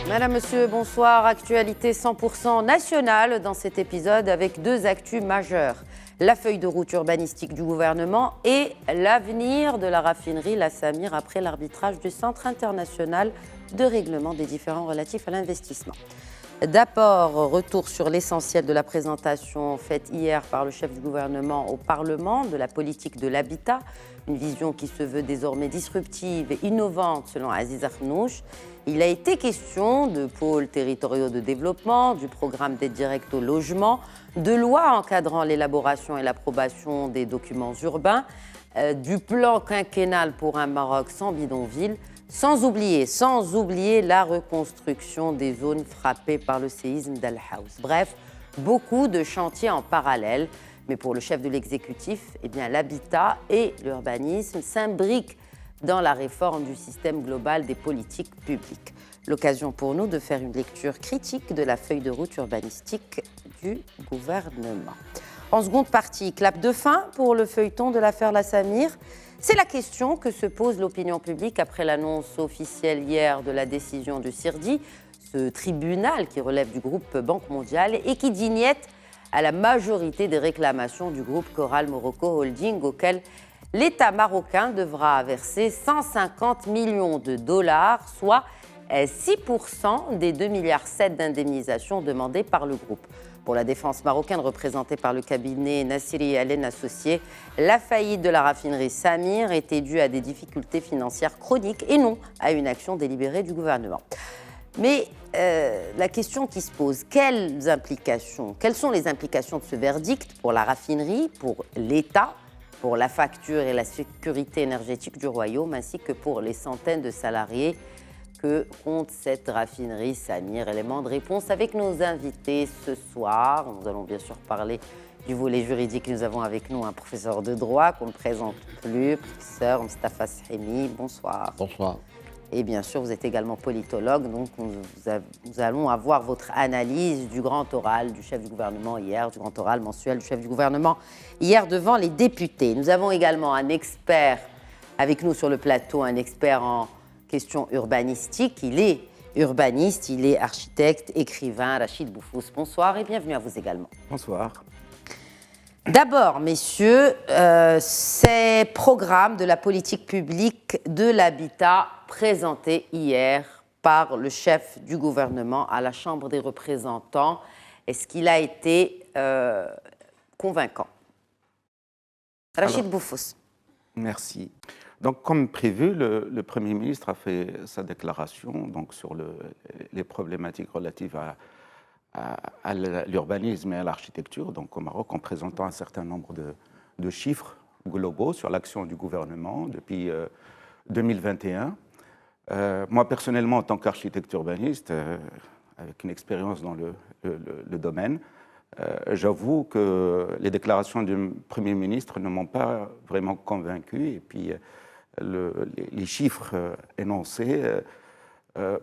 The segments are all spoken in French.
Madame, Monsieur, bonsoir. Actualité 100% nationale dans cet épisode avec deux actus majeures. La feuille de route urbanistique du gouvernement et l'avenir de la raffinerie La Samir après l'arbitrage du Centre international de règlement des différends relatifs à l'investissement. D'abord, retour sur l'essentiel de la présentation faite hier par le chef du gouvernement au Parlement de la politique de l'habitat, une vision qui se veut désormais disruptive et innovante selon Aziz Akhnouch. Il a été question de pôles territoriaux de développement, du programme d'aide directe au logement, de lois encadrant l'élaboration et l'approbation des documents urbains, du plan quinquennal pour un Maroc sans bidonville, sans oublier la reconstruction des zones frappées par le séisme d'Al Haouz. Bref, beaucoup de chantiers en parallèle. Mais pour le chef de l'exécutif, l'habitat et l'urbanisme s'imbriquent dans la réforme du système global des politiques publiques. L'occasion pour nous de faire une lecture critique de la feuille de route urbanistique du gouvernement. En seconde partie, clap de fin pour le feuilleton de l'affaire La Samir. C'est la question que se pose l'opinion publique après l'annonce officielle hier de la décision du CIRDI, ce tribunal qui relève du groupe Banque mondiale et qui dit niet à la majorité des réclamations du groupe Coral Morocco Holding auquel l'État marocain devra verser 150 millions de dollars, soit 6% des 2,7 milliards d'indemnisation demandées par le groupe. Pour la défense marocaine représentée par le cabinet Nassiri Allen Associés, la faillite de la raffinerie Samir était due à des difficultés financières chroniques et non à une action délibérée du gouvernement. Mais la question qui se pose, quelles sont les implications de ce verdict pour la raffinerie, pour l'État, pour la facture et la sécurité énergétique du royaume, ainsi que pour les centaines de salariés que compte cette raffinerie Samir? Élément de réponse avec nos invités ce soir. Nous allons bien sûr parler du volet juridique. Nous avons avec nous un professeur de droit qu'on ne présente plus, professeur Mostafa Sahimi. Bonsoir. Bonsoir. Et bien sûr, vous êtes également politologue, donc nous allons avoir votre analyse du grand oral du chef du gouvernement hier, du grand oral mensuel du chef du gouvernement hier devant les députés. Nous avons également un expert avec nous sur le plateau, un expert en questions urbanistiques. Il est urbaniste, il est architecte, écrivain, Rachid Boufous. Bonsoir et bienvenue à vous également. Bonsoir. D'abord, messieurs, ces programmes de la politique publique de l'habitat présentés hier par le chef du gouvernement à la Chambre des représentants, est-ce qu'il a été convaincant? Rachid Boufous. Merci. Donc, comme prévu, le Premier ministre a fait sa déclaration donc, sur les problématiques relatives à l'urbanisme et à l'architecture, donc au Maroc, en présentant un certain nombre de chiffres globaux sur l'action du gouvernement depuis 2021. Moi, personnellement, en tant qu'architecte urbaniste, avec une expérience dans le domaine, j'avoue que les déclarations du Premier ministre ne m'ont pas vraiment convaincu. Et puis, les chiffres énoncés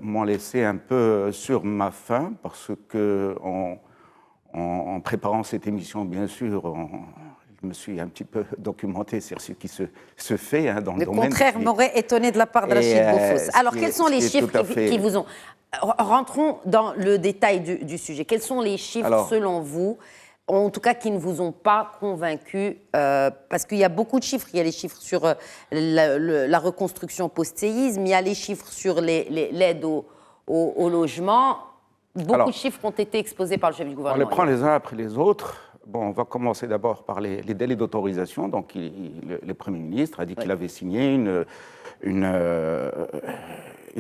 m'ont laissé un peu sur ma faim parce que en préparant cette émission, bien sûr, je me suis un petit peu documenté sur ce qui se fait dans le domaine. Le contraire m'aurait étonné de la part de Rachid Boufous. Alors, quels sont les chiffres qui vous ont... Rentrons dans le détail du sujet. Quels sont les chiffres, selon vous, en tout cas qui ne vous ont pas convaincu, parce qu'il y a beaucoup de chiffres. Il y a les chiffres sur la reconstruction post-séisme, il y a les chiffres sur l'aide au logement. Beaucoup de chiffres ont été exposés par le chef du gouvernement. On les prend les uns après les autres. Bon, on va commencer d'abord par les délais d'autorisation. Donc, le Premier ministre a dit qu'il avait signé une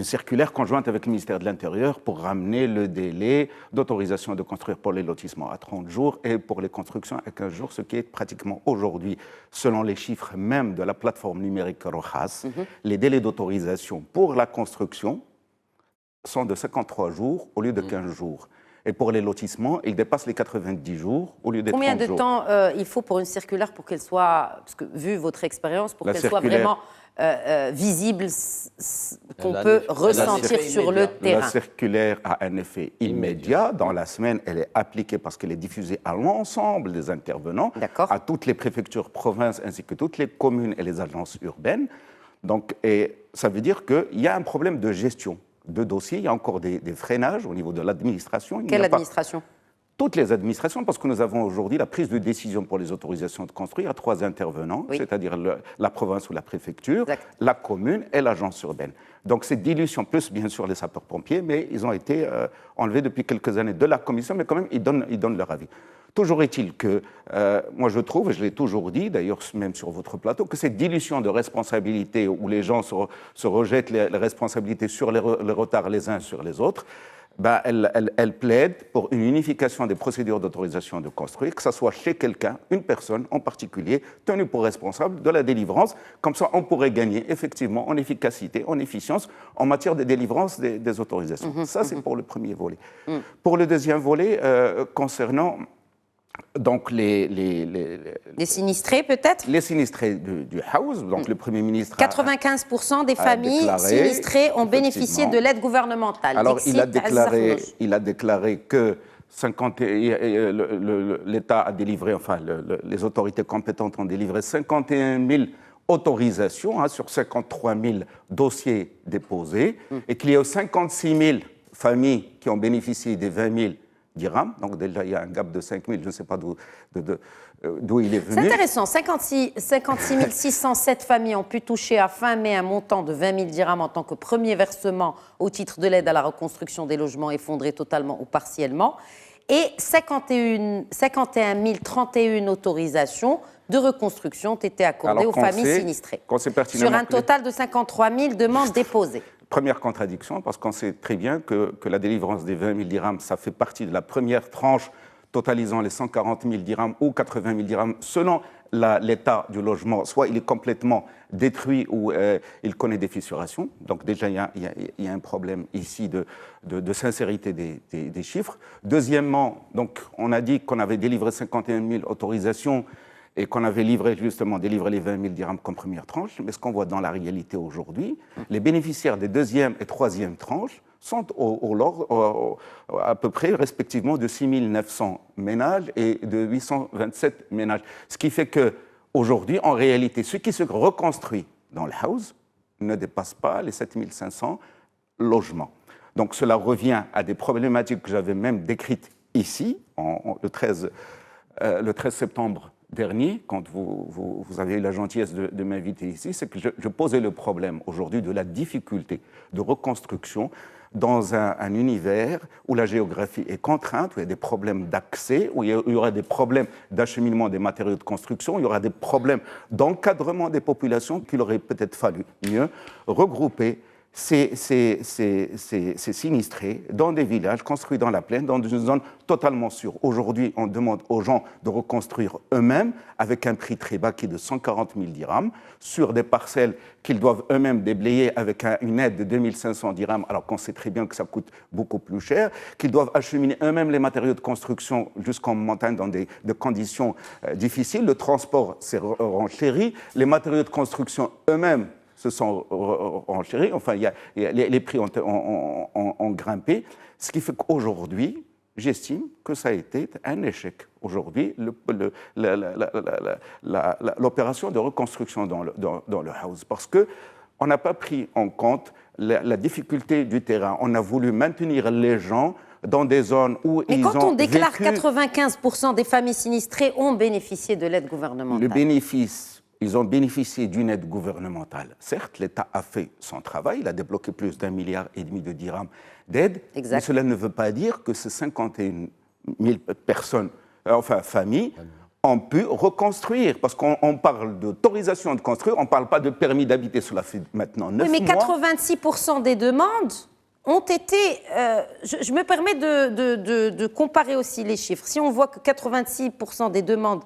circulaire conjointe avec le ministère de l'Intérieur pour ramener le délai d'autorisation de construire pour les lotissements à 30 jours et pour les constructions à 15 jours, ce qui est pratiquement aujourd'hui, selon les chiffres même de la plateforme numérique Rojas, les délais d'autorisation pour la construction sont de 53 jours au lieu de 15 jours. Et pour les lotissements, ils dépassent les 90 jours au lieu des 30 jours. Combien de temps il faut pour une circulaire pour qu'elle soit, parce que vu votre expérience, pour qu'elle soit vraiment visible qu'on peut ressentir sur le terrain. La circulaire a un effet immédiat. Dans la semaine, elle est appliquée parce qu'elle est diffusée à l'ensemble des intervenants, à toutes les préfectures, provinces, ainsi que toutes les communes et les agences urbaines. Donc, et ça veut dire qu'il y a un problème de gestion de dossiers. Il y a encore des freinages au niveau de l'administration. Quelle administration ? Toutes les administrations, parce que nous avons aujourd'hui la prise de décision pour les autorisations de construire à 3 intervenants, c'est-à-dire la province ou la préfecture, la commune et l'agence urbaine. Donc cette dilution, plus bien sûr les sapeurs-pompiers, mais ils ont été enlevés depuis quelques années de la commission, mais quand même ils donnent leur avis. Toujours est-il que, moi je trouve, et je l'ai toujours dit, d'ailleurs même sur votre plateau, que cette dilution de responsabilités où les gens se rejettent les responsabilités sur les retards les uns sur les autres, ben, elle plaide pour une unification des procédures d'autorisation de construire, que ce soit chez quelqu'un, une personne en particulier, tenue pour responsable de la délivrance. Comme ça, on pourrait gagner effectivement en efficacité, en efficience en matière de délivrance des autorisations. Ça, c'est pour le premier volet. Pour le deuxième volet, concernant donc les sinistrés, peut-être ? Les sinistrés du House, donc le Premier ministre 95% des familles sinistrées ont bénéficié de l'aide gouvernementale. Alors, il a déclaré que l'État a délivré, enfin, les autorités compétentes ont délivré 51 000 autorisations sur 53 000 dossiers déposés et qu'il y a 56 000 familles qui ont bénéficié des 20 000 dirhams. Donc déjà, il y a un gap de 5 000, je ne sais pas d'où il est venu. C'est intéressant. 56 607 familles ont pu toucher à fin mai un montant de 20 000 dirhams en tant que premier versement au titre de l'aide à la reconstruction des logements effondrés totalement ou partiellement. Et 51 031 autorisations de reconstruction ont été accordées aux familles sinistrées. Sur un total de 53 000 demandes déposées. Première contradiction, parce qu'on sait très bien que la délivrance des 20 000 dirhams, ça fait partie de la première tranche totalisant les 140 000 dirhams ou 80 000 dirhams, selon l'état du logement. Soit il est complètement détruit ou il connaît des fissurations. Donc déjà, il y a un problème ici de sincérité des chiffres. Deuxièmement, donc, on a dit qu'on avait délivré 51 000 autorisations et qu'on avait délivré les 20 000 dirhams comme première tranche. Mais ce qu'on voit dans la réalité aujourd'hui, les bénéficiaires des deuxième et troisième tranches sont à peu près respectivement de 6 900 ménages et de 827 ménages. Ce qui fait qu'aujourd'hui, en réalité, ce qui se reconstruit dans le House ne dépasse pas les 7 500 logements. Donc cela revient à des problématiques que j'avais même décrites ici, le 13 septembre dernier, quand vous avez eu la gentillesse de m'inviter ici, c'est que je posais le problème aujourd'hui de la difficulté de reconstruction dans un univers où la géographie est contrainte, où il y a des problèmes d'accès, où il y aura des problèmes d'acheminement des matériaux de construction, il y aura des problèmes d'encadrement des populations qu'il aurait peut-être fallu mieux regrouper ces sinistrés dans des villages construits dans la plaine, dans une zone totalement sûre. Aujourd'hui, on demande aux gens de reconstruire eux-mêmes avec un prix très bas qui est de 140 000 dirhams sur des parcelles qu'ils doivent eux-mêmes déblayer avec une aide de 2 500 dirhams, alors qu'on sait très bien que ça coûte beaucoup plus cher, qu'ils doivent acheminer eux-mêmes les matériaux de construction jusqu'en montagne dans des conditions difficiles. Le transport s'est renchéri, les matériaux de construction eux-mêmes se sont renchéris, enfin, les prix ont grimpé, ce qui fait qu'aujourd'hui, j'estime que ça a été un échec. Aujourd'hui, l'opération de reconstruction dans le House, parce qu'on n'a pas pris en compte la difficulté du terrain. On a voulu maintenir les gens dans des zones où ils ont vécu... Mais quand on déclare 95% des familles sinistrées ont bénéficié de l'aide gouvernementale. Le bénéfice... Ils ont bénéficié d'une aide gouvernementale. Certes, l'État a fait son travail, il a débloqué plus d'1,5 milliard de dirhams d'aide, mais cela ne veut pas dire que ces 51 000 personnes, familles, ont pu reconstruire. Parce qu'on parle d'autorisation de construire, on ne parle pas de permis d'habiter. Cela fait maintenant 9 mois. Oui, mais 86% des demandes ont été... je me permets de comparer aussi les chiffres. Si on voit que 86% des demandes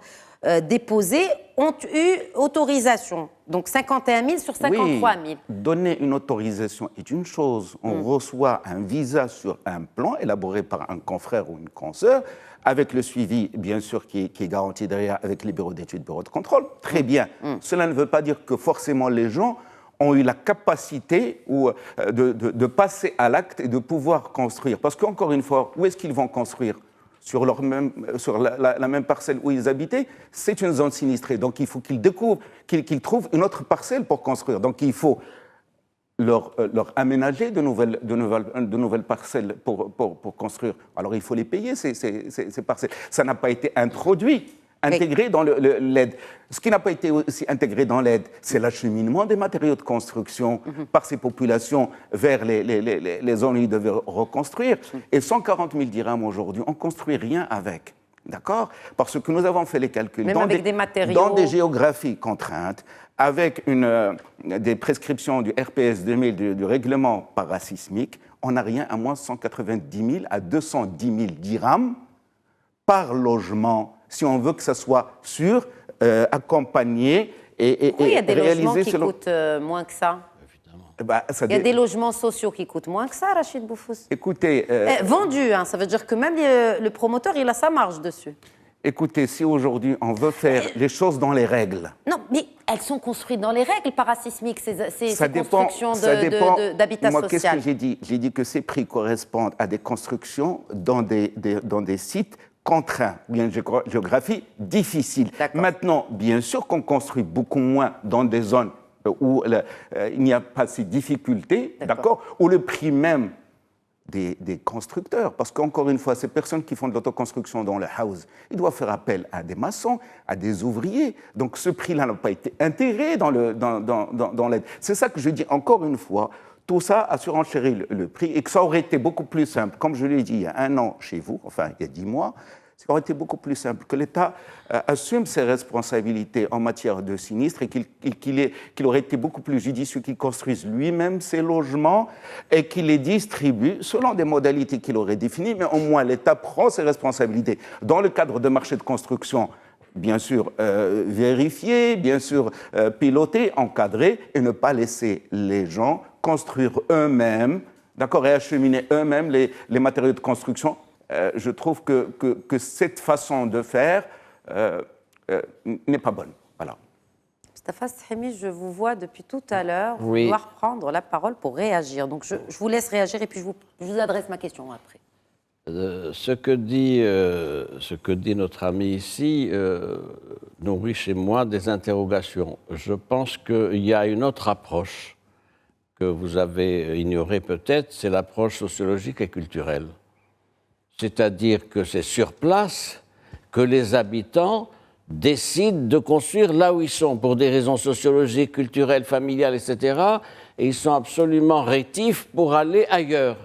déposés ont eu autorisation. Donc 51 000 sur 53 000. Oui, donner une autorisation est une chose. On reçoit un visa sur un plan élaboré par un confrère ou une consoeur, avec le suivi, bien sûr, qui est garanti derrière avec les bureaux d'études, bureaux de contrôle. Très bien. Cela ne veut pas dire que forcément les gens ont eu la capacité de passer à l'acte et de pouvoir construire. Parce qu'encore une fois, où est-ce qu'ils vont construire ? Sur la même parcelle où ils habitaient, c'est une zone sinistrée. Donc il faut qu'ils découvrent, qu'ils trouvent une autre parcelle pour construire. Donc il faut leur aménager de nouvelles parcelles pour construire. Alors il faut les payer, ces parcelles. Ça n'a pas été intégré dans l'aide. Ce qui n'a pas été aussi intégré dans l'aide, c'est l'acheminement des matériaux de construction par ces populations vers les zones où ils devaient reconstruire. Et 140 000 dirhams aujourd'hui, on ne construit rien avec. D'accord ? Parce que nous avons fait les calculs même avec des matériaux... dans des géographies contraintes, avec des prescriptions du RPS 2000, du règlement parasismique, on n'a rien à moins de 190 000 à 210 000 dirhams par logement, si on veut que ça soit sûr, accompagné et pourquoi il y a des réalisé logements qui coûtent moins que ça ? Il y a des logements sociaux qui coûtent moins que ça, Rachid Boufous. Écoutez... vendus, hein, ça veut dire que même le promoteur, il a sa marge dessus. Écoutez, si aujourd'hui on veut faire les choses dans les règles... Non, mais elles sont construites dans les règles parasismiques, ces constructions d'habitat social. Moi, qu'est-ce que j'ai dit ? J'ai dit que ces prix correspondent à des constructions dans des sites contraints, ou une géographie difficile. Maintenant, bien sûr qu'on construit beaucoup moins dans des zones où il n'y a pas ces difficultés, d'accord, où le prix même des constructeurs, parce qu'encore une fois, ces personnes qui font de l'autoconstruction dans le house, ils doivent faire appel à des maçons, à des ouvriers. Donc ce prix-là n'a pas été intégré dans l'aide. C'est ça que je dis encore une fois. Tout ça a surenchéri le prix et que ça aurait été beaucoup plus simple, comme je l'ai dit il y a 1 an chez vous, enfin il y a 10 mois, ça aurait été beaucoup plus simple que l'État assume ses responsabilités en matière de sinistre et qu'il aurait été beaucoup plus judicieux qu'il construise lui-même ses logements et qu'il les distribue selon des modalités qu'il aurait définies, mais au moins l'État prend ses responsabilités dans le cadre de marché de construction. Bien sûr vérifié, bien sûr piloté, encadré, et ne pas laisser les gens construire eux-mêmes, d'accord, et acheminer eux-mêmes les matériaux de construction. Je trouve que cette façon de faire n'est pas bonne. Voilà. Mostafa Sahimi, je vous vois depuis tout à l'heure vouloir prendre la parole pour réagir. Donc je vous laisse réagir et puis je vous adresse ma question après. Ce que dit notre ami ici nourrit chez moi des interrogations. Je pense qu'il y a une autre approche que vous avez ignorée peut-être, c'est l'approche sociologique et culturelle. C'est-à-dire que c'est sur place que les habitants décident de construire là où ils sont, pour des raisons sociologiques, culturelles, familiales, etc. Et ils sont absolument rétifs pour aller ailleurs.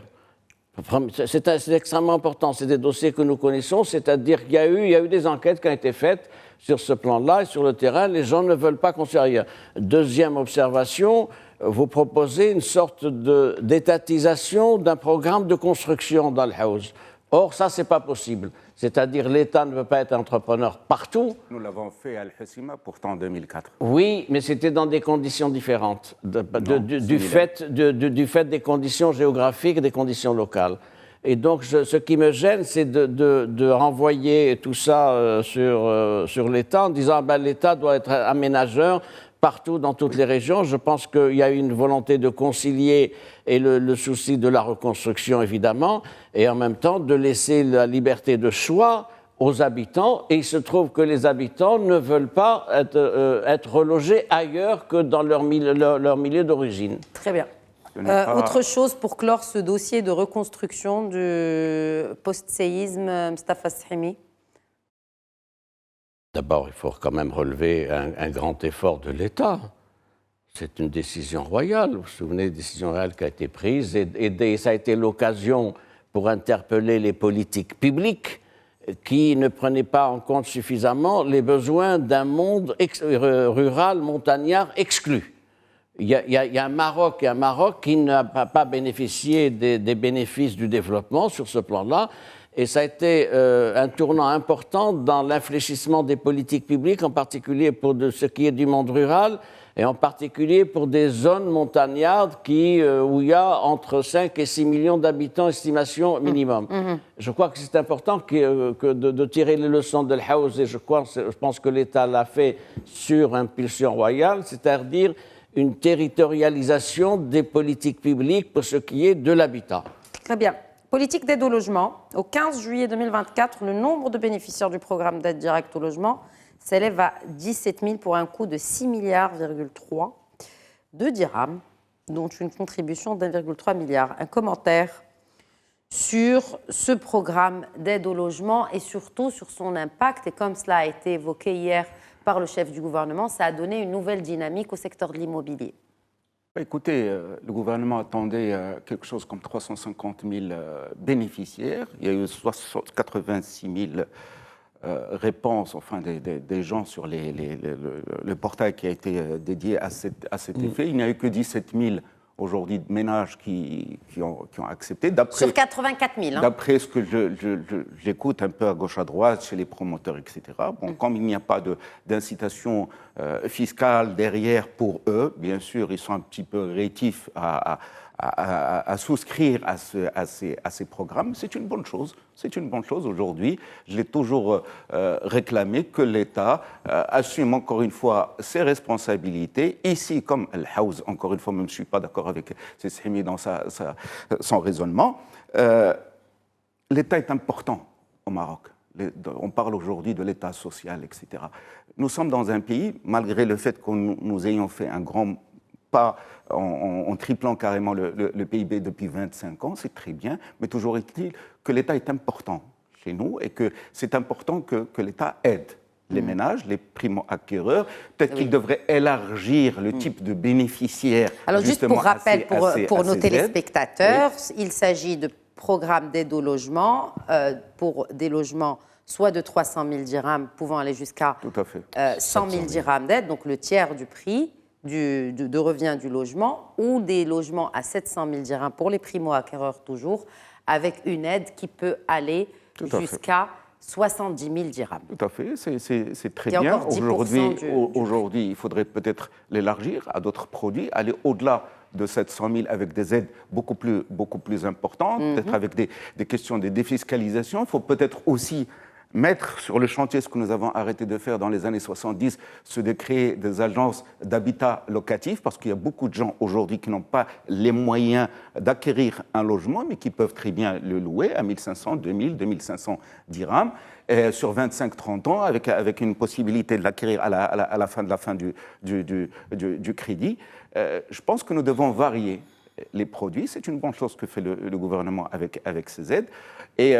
C'est extrêmement important. C'est des dossiers que nous connaissons, c'est-à-dire qu'il y a eu des enquêtes qui ont été faites sur ce plan-là et sur le terrain. Les gens ne veulent pas construire ailleurs. Deuxième observation, vous proposez une sorte d'étatisation d'un programme de construction dans le house. Or, ça, ce n'est pas possible. C'est-à-dire, l'État ne veut pas être entrepreneur partout. Nous l'avons fait à Al-Husima, pourtant en 2004. Oui, mais c'était dans des conditions différentes, du fait des conditions géographiques et des conditions locales. Et donc, ce qui me gêne, c'est de renvoyer tout ça sur l'État en disant l'État doit être aménageur partout dans toutes les régions. Je pense qu'il y a une volonté de concilier et le souci de la reconstruction, évidemment, et en même temps de laisser la liberté de choix aux habitants. Et il se trouve que les habitants ne veulent pas être relogés ailleurs que dans leur milieu d'origine. Très bien. Autre chose pour clore ce dossier de reconstruction du post-séisme, Mostafa Sahimi? D'abord, il faut quand même relever un grand effort de l'État. C'est une décision royale. Vous vous souvenez, une décision royale qui a été prise et ça a été l'occasion pour interpeller les politiques publiques qui ne prenaient pas en compte suffisamment les besoins d'un monde rural, montagnard exclu. Il y a un Maroc qui n'a pas bénéficié des bénéfices du développement sur ce plan-là. Et ça a été un tournant important dans l'infléchissement des politiques publiques, en particulier pour ce qui est du monde rural, et en particulier pour des zones montagnardes où il y a entre 5 et 6 millions d'habitants, estimation minimum. Je crois que c'est important de tirer les leçons de l'Haouz, et je pense que l'État l'a fait sur impulsion royale, c'est-à-dire une territorialisation des politiques publiques pour ce qui est de l'habitat. Très bien. Politique d'aide au logement. Au 15 juillet 2024, le nombre de bénéficiaires du programme d'aide directe au logement s'élève à 17 000 pour un coût de 6,3 milliards de dirhams, dont une contribution d'1,3 milliard. Un commentaire sur ce programme d'aide au logement et surtout sur son impact. Et comme cela a été évoqué hier par le chef du gouvernement, ça a donné une nouvelle dynamique au secteur de l'immobilier. Écoutez, le gouvernement attendait quelque chose comme 350 000 bénéficiaires. Il y a eu 86 000 réponses, enfin des gens sur le portail qui a été dédié à cet effet. Il n'y a eu que 17 000 aujourd'hui de ménages qui ont accepté. Sur 84 000. Hein. D'après ce que j'écoute un peu à gauche à droite chez les promoteurs, etc. Bon, comme il n'y a pas d'incitation fiscale derrière pour eux, bien sûr, ils sont un petit peu rétifs à souscrire à ces programmes. C'est une bonne chose. C'est une bonne chose aujourd'hui. Je l'ai toujours réclamé que l'État assume encore une fois ses responsabilités. Ici, comme Al-Haouz, encore une fois, même je ne suis pas d'accord avec Sesshimi dans son raisonnement, l'État est important au Maroc. On parle aujourd'hui de l'État social, etc. Nous sommes dans un pays, malgré le fait que nous ayons fait un grand pas en triplant carrément le PIB depuis 25 ans, c'est très bien, mais toujours est-il que l'État est important chez nous et que c'est important que l'État aide les ménages, les primo-acquéreurs. Peut-être qu'il devrait élargir le type de bénéficiaires. Alors juste pour rappel, pour nos téléspectateurs, il s'agit de programmes d'aide au logement pour des logements soit de 300 000 dirhams pouvant aller jusqu'à 100 000 dirhams d'aide, donc le tiers du prix de revient du logement, ou des logements à 700 000 dirhams pour les primo-acquéreurs toujours, avec une aide qui peut aller jusqu'à 70 000 dirhams. Tout à fait, c'est très bien. Aujourd'hui, il faudrait peut-être l'élargir à d'autres produits, aller au-delà de 700 000 avec des aides beaucoup plus importantes, peut-être avec des questions de défiscalisation. Il faut peut-être aussi mettre sur le chantier ce que nous avons arrêté de faire dans les années 70, c'est de créer des agences d'habitat locatif, parce qu'il y a beaucoup de gens aujourd'hui qui n'ont pas les moyens d'acquérir un logement, mais qui peuvent très bien le louer à 1500, 2000, 2500 dirhams, sur 25-30 ans, avec une possibilité de l'acquérir à la fin du crédit. Je pense que nous devons varier les produits. C'est une bonne chose que fait le gouvernement avec ces aides. Et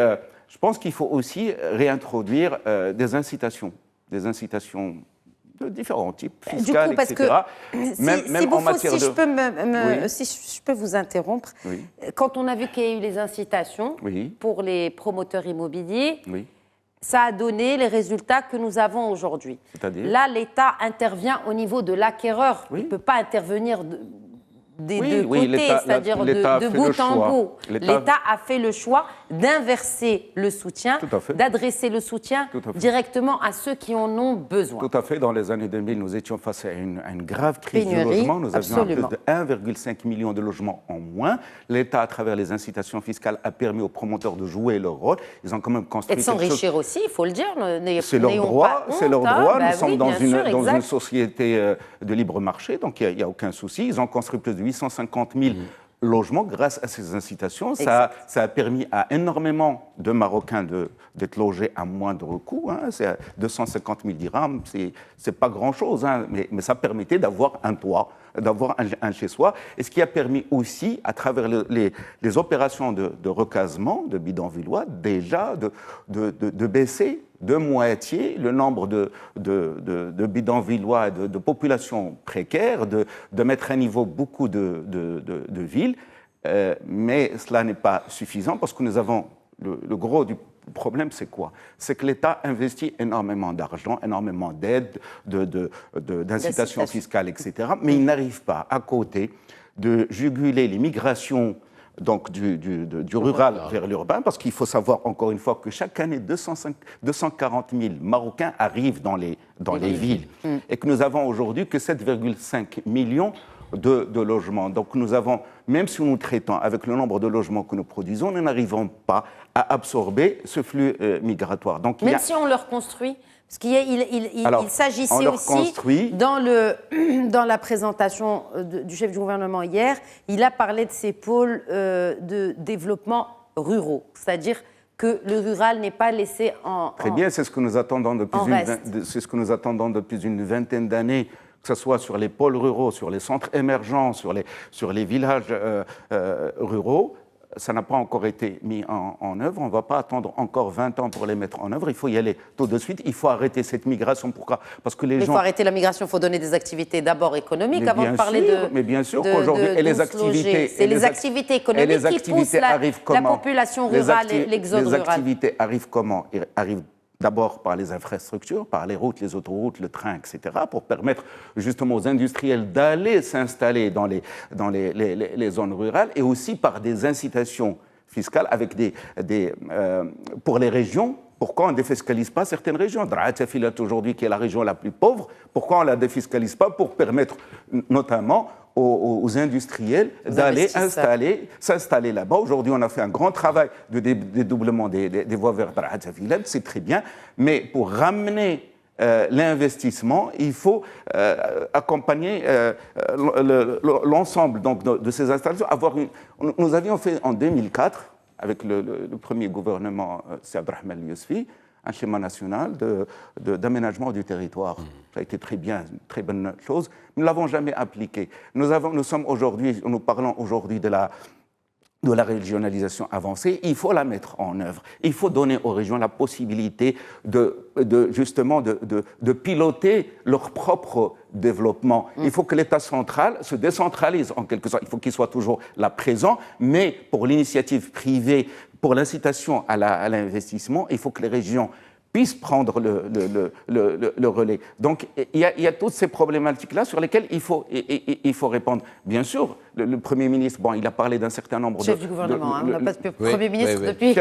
je pense qu'il faut aussi réintroduire des incitations de différents types, fiscales, parce etc. Si je peux vous interrompre, quand on a vu qu'il y a eu les incitations pour les promoteurs immobiliers, ça a donné les résultats que nous avons aujourd'hui. Là, l'État intervient au niveau de l'acquéreur. Il ne peut pas intervenir des deux côtés, c'est-à-dire de bout en bout. L'État a fait le choix d'inverser le soutien, d'adresser le soutien directement à ceux qui en ont besoin. Tout à fait. Dans les années 2000, nous étions face à une grave crise du logement. Nous avions plus de 1,5 million de logements en moins. L'État, à travers les incitations fiscales, a permis aux promoteurs de jouer leur rôle. Ils ont quand même construit et de s'enrichir aussi, il faut le dire. C'est leur droit. Nous sommes dans une société de libre marché, donc il n'y a aucun souci. Ils ont construit plus de 850 000 logements grâce à ces incitations. Ça a permis à énormément de Marocains d'être logés à moindre coût. C'est 250 000 dirhams, c'est pas grand-chose, mais ça permettait d'avoir un toit, d'avoir un chez-soi. Et ce qui a permis aussi, à travers les opérations de recasement de bidonvillois, déjà de baisser de moitié le nombre de bidonvillois et de populations précaires, de mettre à niveau beaucoup de villes. Mais cela n'est pas suffisant parce que nous avons le gros du problème, c'est quoi? C'est que l'État investit énormément d'argent, énormément d'aides, d'incitations fiscales, etc. Mais il n'arrive pas, à côté, de juguler les migrations donc du rural vers l'urbain, parce qu'il faut savoir encore une fois que chaque année, 240 000 Marocains arrivent dans les villes et que nous avons aujourd'hui que 7,5 millions de logements. Donc nous avons, même si nous traitons avec le nombre de logements que nous produisons, nous n'arrivons pas à absorber ce flux migratoire. Donc, même si on le reconstruit, parce qu'il s'agissait aussi, dans la présentation du chef du gouvernement hier, il a parlé de ces pôles de développement ruraux, c'est-à-dire que le rural n'est pas laissé en Très bien, c'est ce que nous attendons depuis une vingtaine d'années, que ce soit sur les pôles ruraux, sur les centres émergents, sur les villages ruraux. Ça n'a pas encore été mis en œuvre. On ne va pas attendre encore 20 ans pour les mettre en œuvre. Il faut y aller tout de suite. Il faut arrêter cette migration. Pourquoi ? Parce que les gens... Il faut arrêter la migration. Il faut donner des activités d'abord économiques avant de parler de... Mais bien sûr qu'aujourd'hui... Et les activités... C'est les activités économiques qui poussent la population rurale et l'exode rural. Les activités arrivent comment ? Arrivent d'abord par les infrastructures, par les routes, les autoroutes, le train, etc., pour permettre justement aux industriels d'aller s'installer dans les zones rurales, et aussi par des incitations fiscales avec pour les régions. Pourquoi on ne défiscalise pas certaines régions ? Draatafilat aujourd'hui, qui est la région la plus pauvre, pourquoi on ne la défiscalise pas pour permettre notamment aux industriels d'aller s'installer là-bas. Aujourd'hui, on a fait un grand travail de dédoublement des voies vers Draatafilat, c'est très bien, mais pour ramener l'investissement, il faut accompagner l'ensemble de ces installations. Nous avions fait en 2004, avec le premier gouvernement, c'est Abdelrahman Yousfi, un schéma national d'aménagement du territoire. Ça a été très bien, une très bonne chose. Nous ne l'avons jamais appliqué. Nous parlons aujourd'hui de la régionalisation avancée. Il faut la mettre en œuvre. Il faut donner aux régions la possibilité justement de piloter leur propre développement. Il faut que l'État central se décentralise en quelque sorte. Il faut qu'il soit toujours là présent, mais pour l'initiative privée, pour l'incitation à l'investissement, il faut que les régions puissent prendre le relais. Donc, il y a toutes ces problématiques-là sur lesquelles il faut répondre. Bien sûr, le Premier ministre, il a parlé d'un certain nombre chef du gouvernement, on n'a pas de Premier ministre depuis...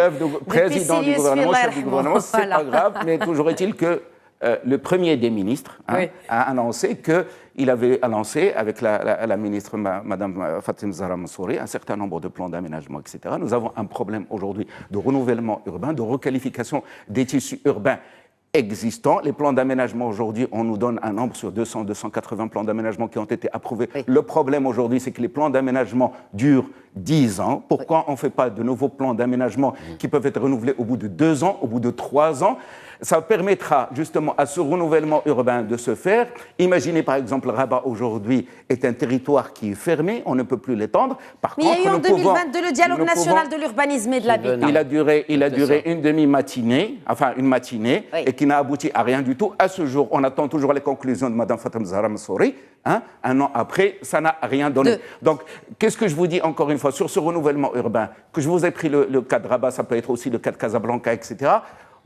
Président du gouvernement, chef du gouvernement, c'est pas grave, mais toujours est-il que le premier des ministres a annoncé qu'il avait annoncé avec la ministre Mme Fatima Zahra Mansouri un certain nombre de plans d'aménagement, etc. Nous avons un problème aujourd'hui de renouvellement urbain, de requalification des tissus urbains existants. Les plans d'aménagement aujourd'hui, on nous donne un nombre sur 200, 280 plans d'aménagement qui ont été approuvés. Oui. Le problème aujourd'hui, c'est que les plans d'aménagement durent 10 ans. Pourquoi on ne fait pas de nouveaux plans d'aménagement qui peuvent être renouvelés au bout de 2 ans, au bout de 3 ans ? Ça permettra justement à ce renouvellement urbain de se faire. Imaginez par exemple, Rabat aujourd'hui est un territoire qui est fermé, on ne peut plus l'étendre. Mais il y a eu en 2022 le dialogue national de l'urbanisme et de l'habitat. Il a duré une demi-matinée, enfin une matinée, et qui n'a abouti à rien du tout. À ce jour, on attend toujours les conclusions de Mme Fatima Zahra Mansouri. Un an après, ça n'a rien donné. Donc, qu'est-ce que je vous dis encore une fois sur ce renouvellement urbain ? Que je vous ai pris le cas de Rabat, ça peut être aussi le cas de Casablanca, etc.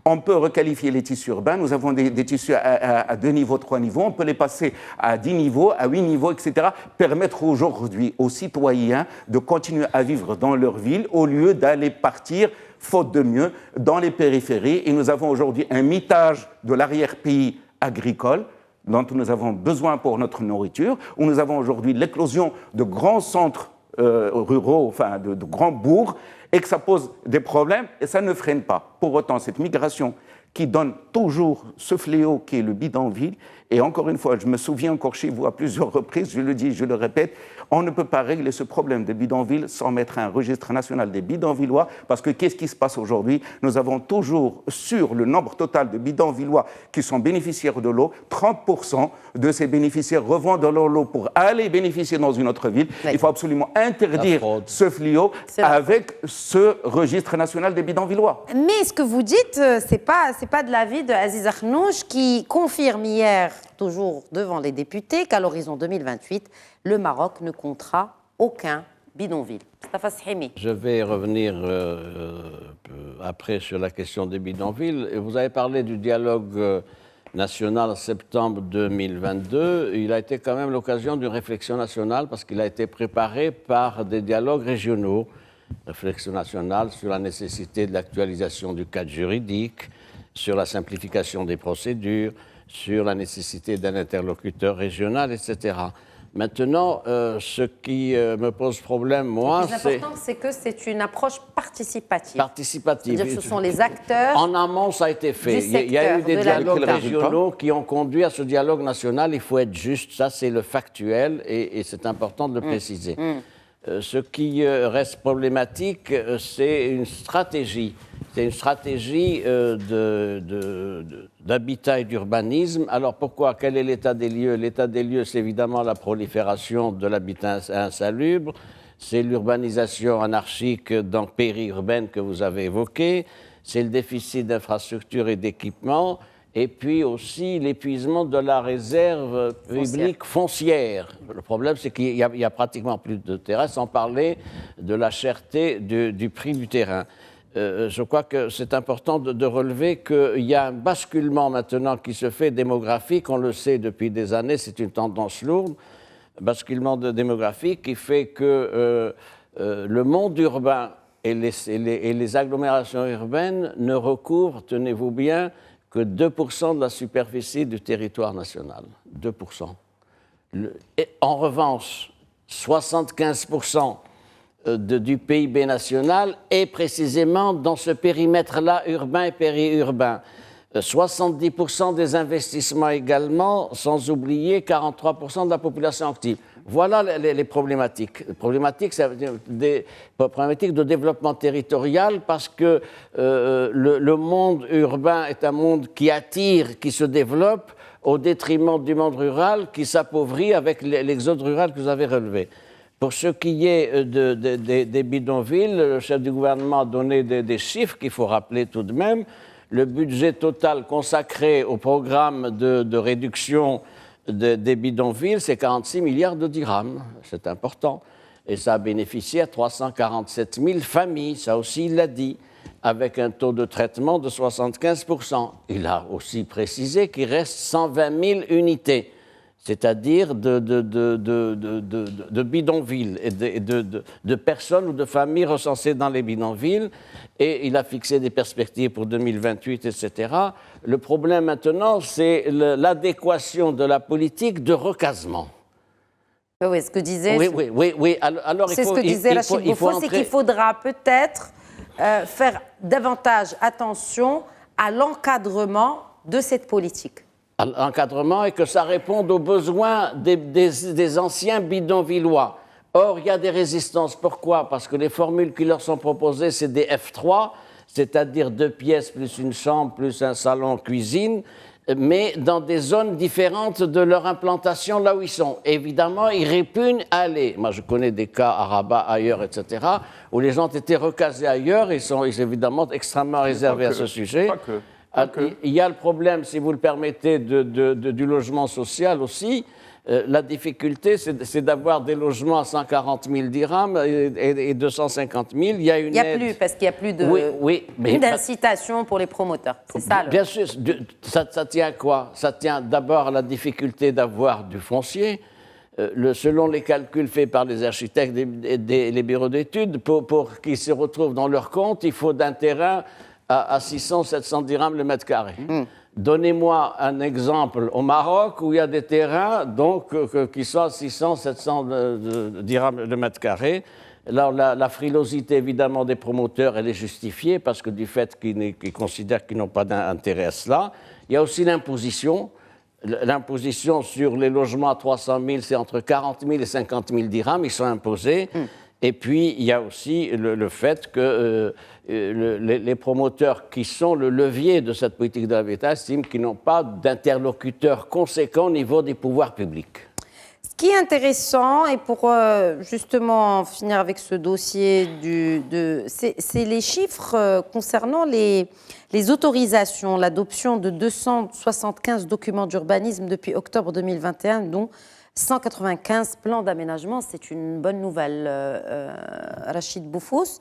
On peut requalifier les tissus urbains. Nous avons des tissus à 2 niveaux, 3 niveaux. On peut les passer à 10 niveaux, à 8 niveaux, etc. Permettre aujourd'hui aux citoyens de continuer à vivre dans leur ville au lieu d'aller partir, faute de mieux, dans les périphéries. Et nous avons aujourd'hui un mitage de l'arrière-pays agricole dont nous avons besoin pour notre nourriture, où nous avons aujourd'hui l'éclosion de grands centres ruraux, enfin de grands bourgs, et que ça pose des problèmes, et ça ne freine pas. Pour autant, cette migration qui donne toujours ce fléau qui est le bidonville, et encore une fois, je me souviens encore chez vous à plusieurs reprises, je le dis, je le répète, on ne peut pas régler ce problème de bidonville sans mettre un registre national des bidonvillois, parce que qu'est-ce qui se passe aujourd'hui ? Nous avons toujours, sur le nombre total de bidonvillois qui sont bénéficiaires de l'eau, 30% de ces bénéficiaires revendent leur lot pour aller bénéficier dans une autre ville. Oui. Il faut absolument interdire ce fléau avec ce registre national des bidonvillois. Mais ce que vous dites, c'est pas de l'avis de Aziz Akhnouch qui confirme hier, toujours devant les députés, qu'à l'horizon 2028, le Maroc ne comptera aucun bidonville. Je vais revenir après sur la question des bidonvilles. Vous avez parlé du dialogue national en septembre 2022. Il a été quand même l'occasion d'une réflexion nationale parce qu'il a été préparé par des dialogues régionaux. Réflexion nationale sur la nécessité de l'actualisation du cadre juridique, sur la simplification des procédures, sur la nécessité d'un interlocuteur régional, etc. Maintenant, ce qui me pose problème, moi, c'est... Le plus important, c'est que c'est une approche participative. Participative. C'est-à-dire que ce sont les acteurs. En amont, ça a été fait. Il y a eu des dialogues régionaux qui ont conduit à ce dialogue national. Il faut être juste, ça c'est le factuel et c'est important de le préciser. Ce qui reste problématique, c'est une stratégie. C'est une stratégie d'habitat et d'urbanisme. Alors pourquoi? Quel est l'état des lieux? L'état des lieux, c'est évidemment la prolifération de l'habitat insalubre, c'est l'urbanisation anarchique périurbaine que vous avez évoquée, c'est le déficit d'infrastructures et d'équipements, et puis aussi l'épuisement de la réserve publique foncière. Le problème, c'est qu'il y a pratiquement plus de terrain, sans parler de la cherté du prix du terrain. Je crois que c'est important de relever qu'il y a un basculement maintenant qui se fait démographique, on le sait depuis des années, c'est une tendance lourde, basculement démographique qui fait que le monde urbain et les agglomérations urbaines ne recouvrent, tenez-vous bien, que 2% de la superficie du territoire national. 2%. En revanche, 75% du PIB national est précisément dans ce périmètre-là, urbain et périurbain. 70% des investissements également, sans oublier 43% de la population active. Voilà les problématiques. Les problématiques, c'est des problématiques de développement territorial parce que le monde urbain est un monde qui attire, qui se développe au détriment du monde rural qui s'appauvrit avec l'exode rural que vous avez relevé. Pour ce qui est des bidonvilles, le chef du gouvernement a donné des chiffres qu'il faut rappeler tout de même. Le budget total consacré au programme de réduction des bidonvilles, c'est 46 milliards de dirhams. C'est important. Et ça a bénéficié à 347 000 familles, ça aussi il l'a dit, avec un taux de traitement de 75%. Il a aussi précisé qu'il reste 120 000 unités, c'est-à-dire de bidonvilles et de personnes ou de familles recensées dans les bidonvilles. Et il a fixé des perspectives pour 2028, etc. Le problème maintenant, c'est l'adéquation de la politique de recasement. Oui, ce que disait... Oui. Alors, c'est ce que disait Rachid Boufouz, c'est qu'il faudra peut-être faire davantage attention à l'encadrement de cette politique. L'encadrement et que ça réponde aux besoins des anciens bidonvillois. Or, il y a des résistances. Pourquoi? Parce que les formules qui leur sont proposées, c'est des F3, c'est-à-dire 2 pièces plus une chambre plus un salon cuisine, mais dans des zones différentes de leur implantation là où ils sont. Évidemment, ils répugnent à aller. Moi, je connais des cas à Rabat, ailleurs, etc., où les gens ont été recasés ailleurs, ils sont évidemment extrêmement réservés à ce sujet. Il y a le problème, si vous le permettez, du logement social aussi. La difficulté, c'est d'avoir des logements à 140 000 dirhams et 250 000. Il n'y a plus, parce qu'il n'y a plus d'incitation pour les promoteurs. C'est ça. Bien sûr, ça tient à quoi? Ça tient d'abord à la difficulté d'avoir du foncier. Selon les calculs faits par les architectes et les bureaux d'études, pour qu'ils se retrouvent dans leur compte, il faut d'un terrain à 600-700 dirhams le mètre carré. Donnez-moi un exemple au Maroc où il y a des terrains qui sont à 600-700 dirhams le mètre carré. Alors la frilosité évidemment des promoteurs, elle est justifiée parce que du fait qu'ils considèrent qu'ils n'ont pas d'intérêt à cela. Il y a aussi l'imposition. L'imposition sur les logements à 300 000, c'est entre 40 000 et 50 000 dirhams, ils sont imposés. Et puis, il y a aussi le fait que les promoteurs qui sont le levier de cette politique de l'habitat estiment qu'ils n'ont pas d'interlocuteurs conséquents au niveau des pouvoirs publics. Ce qui est intéressant, et pour justement finir avec ce dossier, c'est les chiffres concernant les autorisations, l'adoption de 275 documents d'urbanisme depuis octobre 2021, dont 195 plans d'aménagement. C'est une bonne nouvelle, Rachid Boufouz.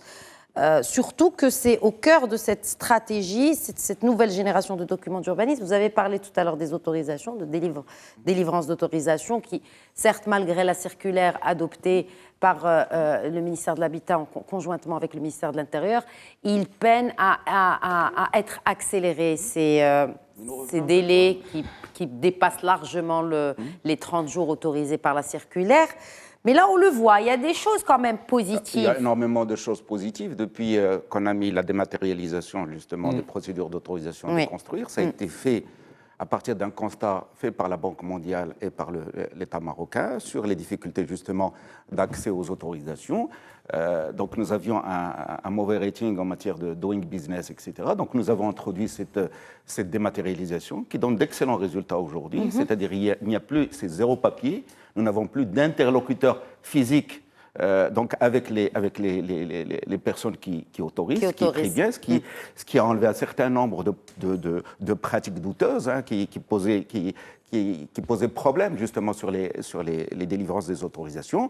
Surtout que c'est au cœur de cette stratégie, cette nouvelle génération de documents d'urbanisme. Vous avez parlé tout à l'heure des autorisations, de délivrance d'autorisations qui, certes, malgré la circulaire adoptée par le ministère de l'Habitat conjointement avec le ministère de l'Intérieur, ils peinent à être accélérés. ces délais qui dépassent largement les 30 jours autorisés par la circulaire. Mais là, on le voit, il y a des choses quand même positives. Il y a énormément de choses positives. Depuis qu'on a mis la dématérialisation, justement, des procédures d'autorisation de construire, ça a été fait à partir d'un constat fait par la Banque mondiale et par l'État marocain sur les difficultés, justement, d'accès aux autorisations. Donc, nous avions un mauvais rating en matière de doing business, etc. Donc, nous avons introduit cette dématérialisation qui donne d'excellents résultats aujourd'hui. C'est-à-dire il n'y a plus, c'est zéro papier. Nous n'avons plus d'interlocuteurs physiques donc avec les personnes qui autorisent, ce qui est très bien, ce qui a enlevé un certain nombre de pratiques douteuses qui posaient problème justement sur les délivrances des autorisations.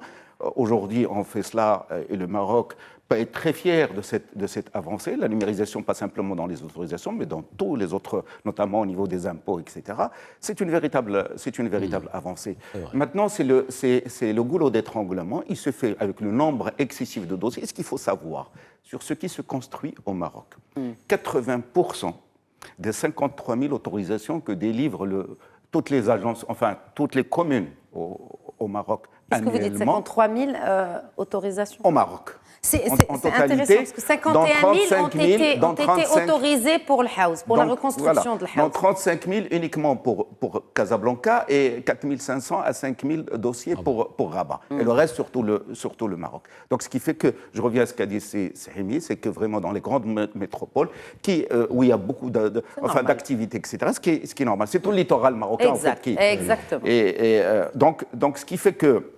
Aujourd'hui, on fait cela et le Maroc peut être très fier de cette avancée. La numérisation, pas simplement dans les autorisations, mais dans tous les autres, notamment au niveau des impôts, etc. C'est une véritable avancée. Maintenant, c'est le goulot d'étranglement. Il se fait avec le nombre excessif de dossiers. Ce qu'il faut savoir sur ce qui se construit au Maroc, 80% des 53 000 autorisations que délivrent toutes les agences, enfin toutes les communes au Maroc annuellement. Est-ce que vous dites 53 000 autorisations au Maroc. C'est intéressant parce que 51 000 ont été autorisés pour le house, pour la reconstruction de le house. Donc 35 000 uniquement pour Casablanca et 4 500 à 5 000 dossiers pour Rabat. Et le reste surtout le Maroc. Donc ce qui fait que, je reviens à ce qu'a dit Sehimi, c'est que vraiment dans les grandes métropoles où il y a beaucoup d'activités, etc., ce qui est normal. C'est tout le littoral marocain Exactement. Et donc ce qui fait que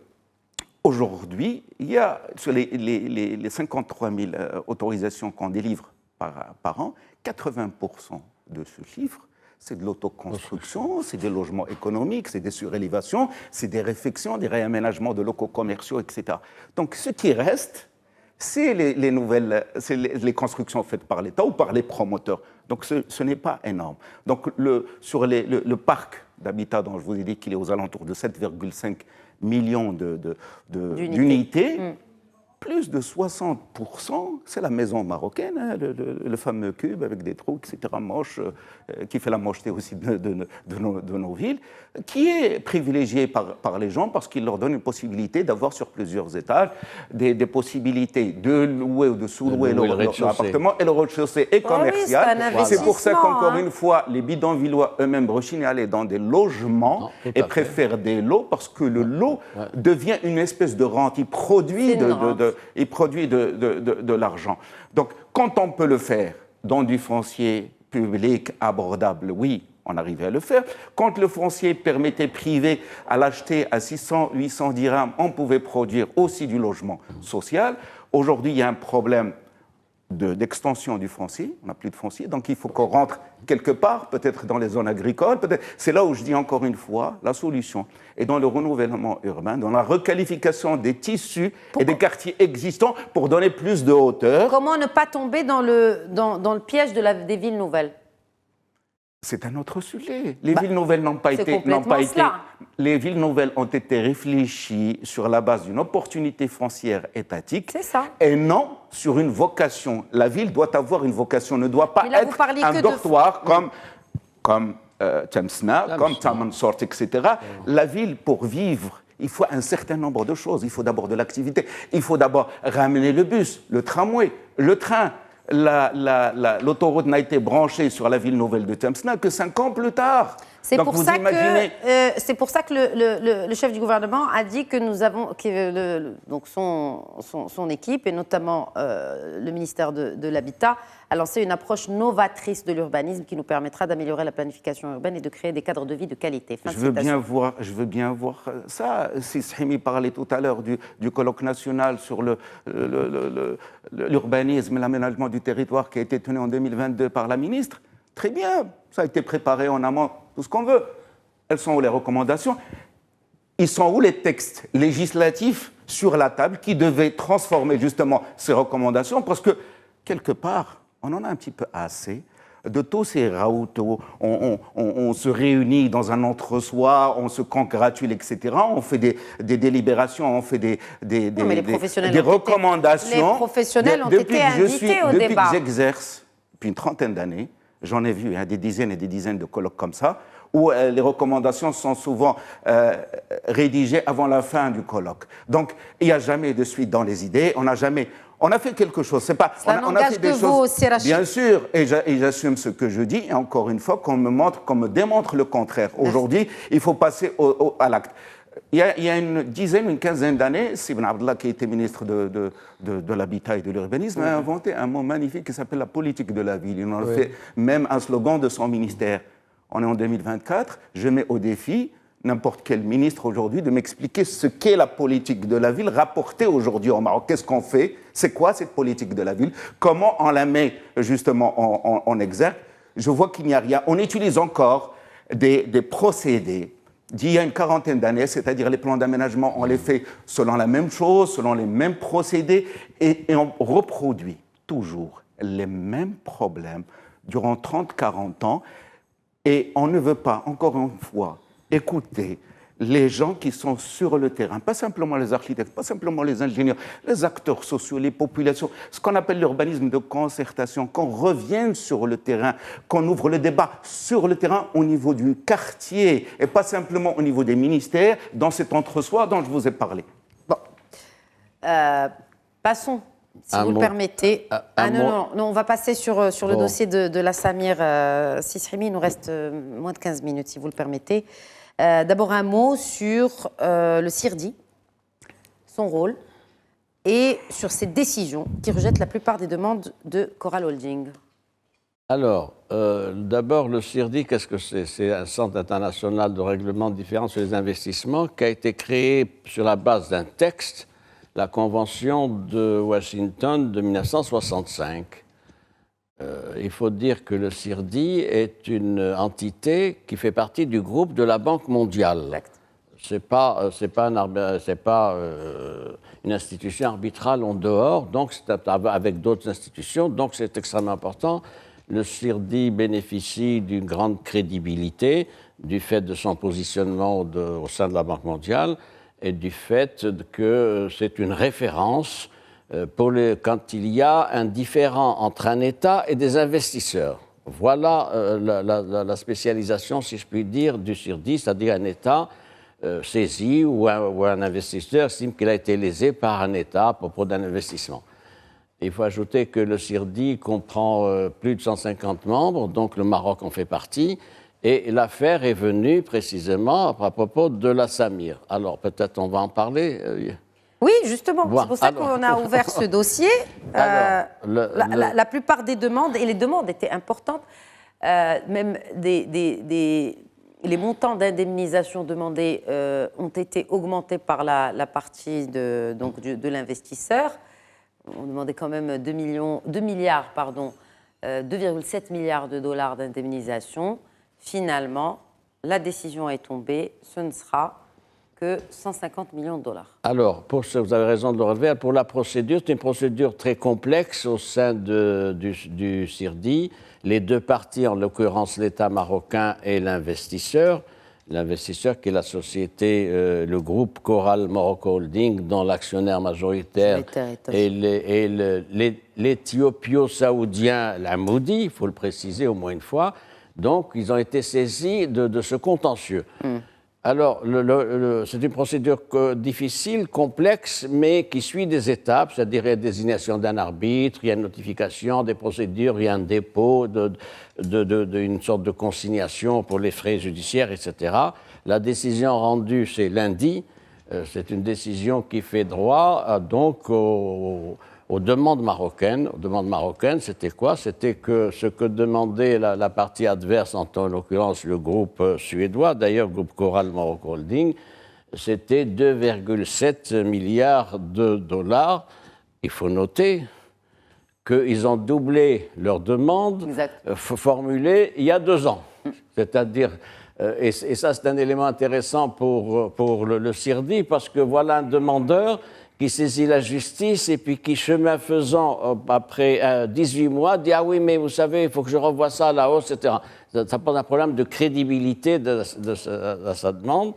aujourd'hui, il y a sur les 53 000 autorisations qu'on délivre par an, 80% de ce chiffre, c'est de l'autoconstruction, c'est des logements économiques, c'est des surélévations, c'est des réfections, des réaménagements de locaux commerciaux, etc. Donc ce qui reste, c'est les constructions faites par l'État ou par les promoteurs. Donc ce n'est pas énorme. Donc sur le parc d'habitat dont je vous ai dit qu'il est aux alentours de 7,5 millions d'unités, plus de 60%, c'est la maison marocaine, le fameux cube avec des trous, etc., moche, qui fait la mocheté aussi de nos villes, qui est privilégié par les gens parce qu'il leur donne une possibilité d'avoir sur plusieurs étages des possibilités de louer ou de sous-louer leur appartement, et le rez-de-chaussée est commercial. C'est pour ça qu'encore une fois, les bidonvillois eux-mêmes rechignent à aller dans des logements et préfèrent des lots parce que le lot devient une espèce de rente. Il produit de l'argent. Donc, quand on peut le faire dans du foncier public abordable, oui, on arrivait à le faire. Quand le foncier permettait privé à l'acheter à 600, 800 dirhams, on pouvait produire aussi du logement social. Aujourd'hui, il y a un problème d'extension du foncier, on n'a plus de foncier, donc il faut qu'on rentre quelque part, peut-être dans les zones agricoles, c'est là où je dis encore une fois, la solution est dans le renouvellement urbain, dans la requalification des tissus et des quartiers existants pour donner plus de hauteur. Comment ne pas tomber dans le piège des villes nouvelles ? C'est un autre sujet. Les villes nouvelles les villes nouvelles ont été réfléchies sur la base d'une opportunité foncière étatique. C'est ça. Et non sur une vocation. La ville doit avoir une vocation, ne doit pas être un dortoir comme Thamsna, comme Tamansort, etc. La ville, pour vivre, il faut un certain nombre de choses. Il faut d'abord de l'activité. Il faut d'abord ramener le bus, le tramway, le train. L'autoroute n'a été branchée sur la ville nouvelle de Thamsna que 5 ans plus tard. C'est pour ça que le chef du gouvernement a dit que nous avons, donc son équipe et notamment le ministère de l'Habitat a lancé une approche novatrice de l'urbanisme qui nous permettra d'améliorer la planification urbaine et de créer des cadres de vie de qualité. Je veux bien voir ça. Si Sehimi parlait tout à l'heure du colloque national sur l'urbanisme et l'aménagement du territoire qui a été tenu en 2022 par la ministre, très bien, ça a été préparé en amont, tout ce qu'on veut. Elles sont où les recommandations? Ils sont où les textes législatifs sur la table qui devaient transformer justement ces recommandations? Parce que, quelque part, on en a un petit peu assez de tous ces raoutos. On se réunit dans un entre-soi, on se congratule, etc. On fait des délibérations, on fait des recommandations. Les professionnels ont été invités au débat. Depuis que j'exerce, depuis une trentaine d'années, J'en ai vu des dizaines et des dizaines de colloques comme ça, où les recommandations sont souvent rédigées avant la fin du colloque. Donc, il n'y a jamais de suite dans les idées. On a fait quelque chose. C'est pas. Ça n'engage que vous, Serrachid. Bien sûr, et j'assume ce que je dis. Et encore une fois, qu'on me démontre le contraire. Aujourd'hui, il faut passer à l'acte. Il y a une quinzaine d'années, Sibn Abdallah, qui était ministre de l'Habitat et de l'Urbanisme, a inventé un mot magnifique qui s'appelle la politique de la ville. Il en a fait même un slogan de son ministère. On est en 2024, je mets au défi n'importe quel ministre aujourd'hui de m'expliquer ce qu'est la politique de la ville rapportée aujourd'hui au Maroc. Qu'est-ce qu'on fait? C'est quoi cette politique de la ville? Comment on la met justement en exergue? Je vois qu'il n'y a rien. On utilise encore des procédés d'il y a une quarantaine d'années, c'est-à-dire les plans d'aménagement, on les fait selon la même chose, selon les mêmes procédés, et on reproduit toujours les mêmes problèmes durant 30-40 ans, et on ne veut pas, encore une fois, écouter les gens qui sont sur le terrain, pas simplement les architectes, pas simplement les ingénieurs, les acteurs sociaux, les populations, ce qu'on appelle l'urbanisme de concertation, qu'on revienne sur le terrain, qu'on ouvre le débat sur le terrain au niveau du quartier et pas simplement au niveau des ministères, dans cet entre-soi dont je vous ai parlé. Bon. Passons, si vous le permettez. Non, on va passer sur le dossier de la Samir Sisrimi. Il nous reste moins de 15 minutes, si vous le permettez. D'abord, un mot sur le CIRDI, son rôle, et sur ses décisions qui rejettent la plupart des demandes de Coral Holding. Alors, d'abord, le CIRDI, qu'est-ce que c'est? C'est un centre international de règlement de différends sur les investissements qui a été créé sur la base d'un texte, la Convention de Washington de 1965. Il faut dire que le CIRDI est une entité qui fait partie du groupe de la Banque mondiale. Ce n'est pas une institution arbitrale en dehors, donc c'est avec d'autres institutions, donc c'est extrêmement important. Le CIRDI bénéficie d'une grande crédibilité du fait de son positionnement au sein de la Banque mondiale et du fait que c'est une référence quand il y a un différend entre un État et des investisseurs. Voilà la spécialisation, si je puis dire, du CIRDI, c'est-à-dire un État saisi ou un investisseur estime qu'il a été lésé par un État à propos d'un investissement. Il faut ajouter que le CIRDI comprend plus de 150 membres, donc le Maroc en fait partie, et l'affaire est venue précisément à propos de la Samir. Alors peut-être on va en parler. Oui, justement, c'est pour ça qu'on a ouvert ce dossier. La plupart des demandes, et les demandes étaient importantes, même les montants d'indemnisation demandés ont été augmentés par la partie de l'investisseur. On demandait quand même 2,7 milliards de dollars d'indemnisation. Finalement, la décision est tombée, ce ne sera que 150 millions de dollars. Alors, vous avez raison de le relever, pour la procédure, c'est une procédure très complexe au sein du CIRDI. Les deux parties, en l'occurrence l'État marocain et l'investisseur qui est la société, le groupe Coral Morocco Holding, dont l'actionnaire majoritaire est l'éthiopio-saoudien l'Amoudi, il faut le préciser au moins une fois. Donc, ils ont été saisis de ce contentieux. Alors, c'est une procédure difficile, complexe, mais qui suit des étapes, c'est-à-dire la désignation d'un arbitre, il y a une notification, des procédures, il y a un dépôt, une sorte de consignation pour les frais judiciaires, etc. La décision rendue, c'est lundi. C'est une décision qui fait droit donc aux demandes marocaines. Aux demandes marocaines, c'était quoi? C'était que ce que demandait la partie adverse, en l'occurrence le groupe suédois, d'ailleurs le groupe Coral Morocco Holding, c'était 2,7 milliards de dollars. Il faut noter qu'ils ont doublé leur demande formulée il y a 2 ans. C'est-à-dire, et ça c'est un élément intéressant pour le CIRDI, parce que voilà un demandeur qui saisit la justice et puis qui, chemin faisant, après 18 mois, dit « Ah oui, mais vous savez, il faut que je revoie ça à la hausse, etc. » Ça pose un problème de crédibilité de sa demande.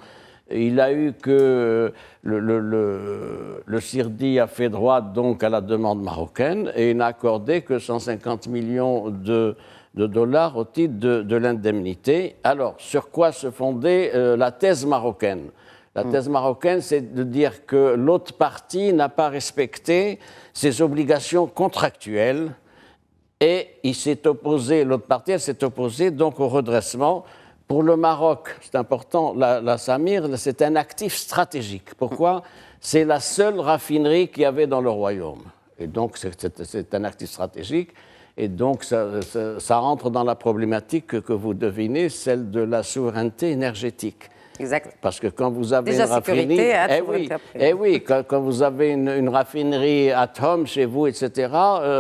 Il a eu que le CIRDI a fait droit donc à la demande marocaine et il n'a accordé que 150 millions de de dollars au titre de l'indemnité. Alors, sur quoi se fondait la thèse marocaine? La thèse marocaine, c'est de dire que l'autre partie n'a pas respecté ses obligations contractuelles et il s'est opposé, l'autre partie, elle s'est opposée donc au redressement. Pour le Maroc, c'est important, la Samir, c'est un actif stratégique. Pourquoi? C'est la seule raffinerie qu'il y avait dans le royaume. Et donc, c'est un actif stratégique. Et donc, ça rentre dans la problématique que vous devinez, celle de la souveraineté énergétique. Exact. Parce que quand vous avez déjà une raffinerie, quand vous avez une raffinerie at home chez vous, etc.,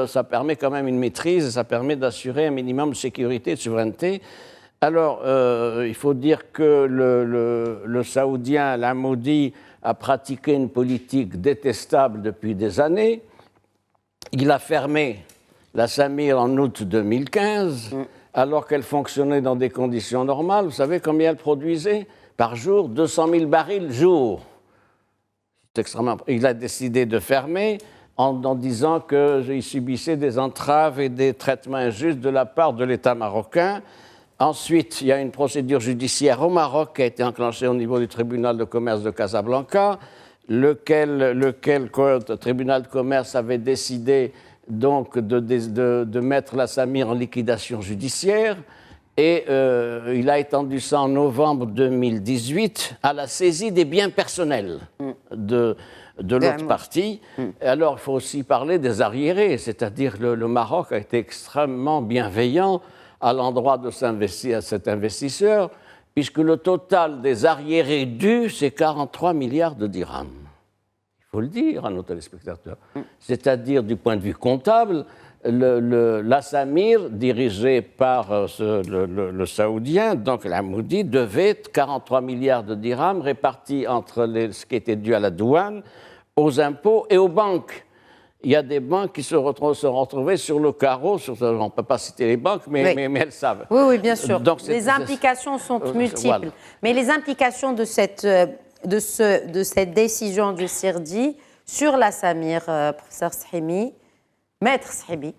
ça permet quand même une maîtrise, ça permet d'assurer un minimum de sécurité et de souveraineté. Alors, il faut dire que le Saoudien, al-Amoudi, a pratiqué une politique détestable depuis des années. Il a fermé la Samir en août 2015, alors qu'elle fonctionnait dans des conditions normales. Vous savez combien elle produisait? Par jour, 200 000 barils jour. C'est extrêmement. Il a décidé de fermer en disant qu'il subissait des entraves et des traitements injustes de la part de l'État marocain. Ensuite, il y a une procédure judiciaire au Maroc qui a été enclenchée au niveau du tribunal de commerce de Casablanca, lequel tribunal de commerce avait décidé donc de mettre la Samir en liquidation judiciaire. Et il a étendu ça en novembre 2018 à la saisie des biens personnels de l'autre partie. Alors, il faut aussi parler des arriérés, c'est-à-dire le Maroc a été extrêmement bienveillant à l'endroit de cet investisseur, puisque le total des arriérés dus, c'est 43 milliards de dirhams. Il faut le dire à nos téléspectateurs. C'est-à-dire, du point de vue comptable, la Samir, dirigée par le Saoudien, donc l'Amoudi, devait 43 milliards de dirhams répartis entre ce qui était dû à la douane, aux impôts et aux banques. Il y a des banques qui se retrouvaient sur le carreau, on ne peut pas citer les banques, mais elles savent. Oui, bien sûr. Donc, les implications sont multiples. Voilà. Mais les implications de cette décision du CIRDI sur la Samir, professeur Sahimi, Maître Sahimi,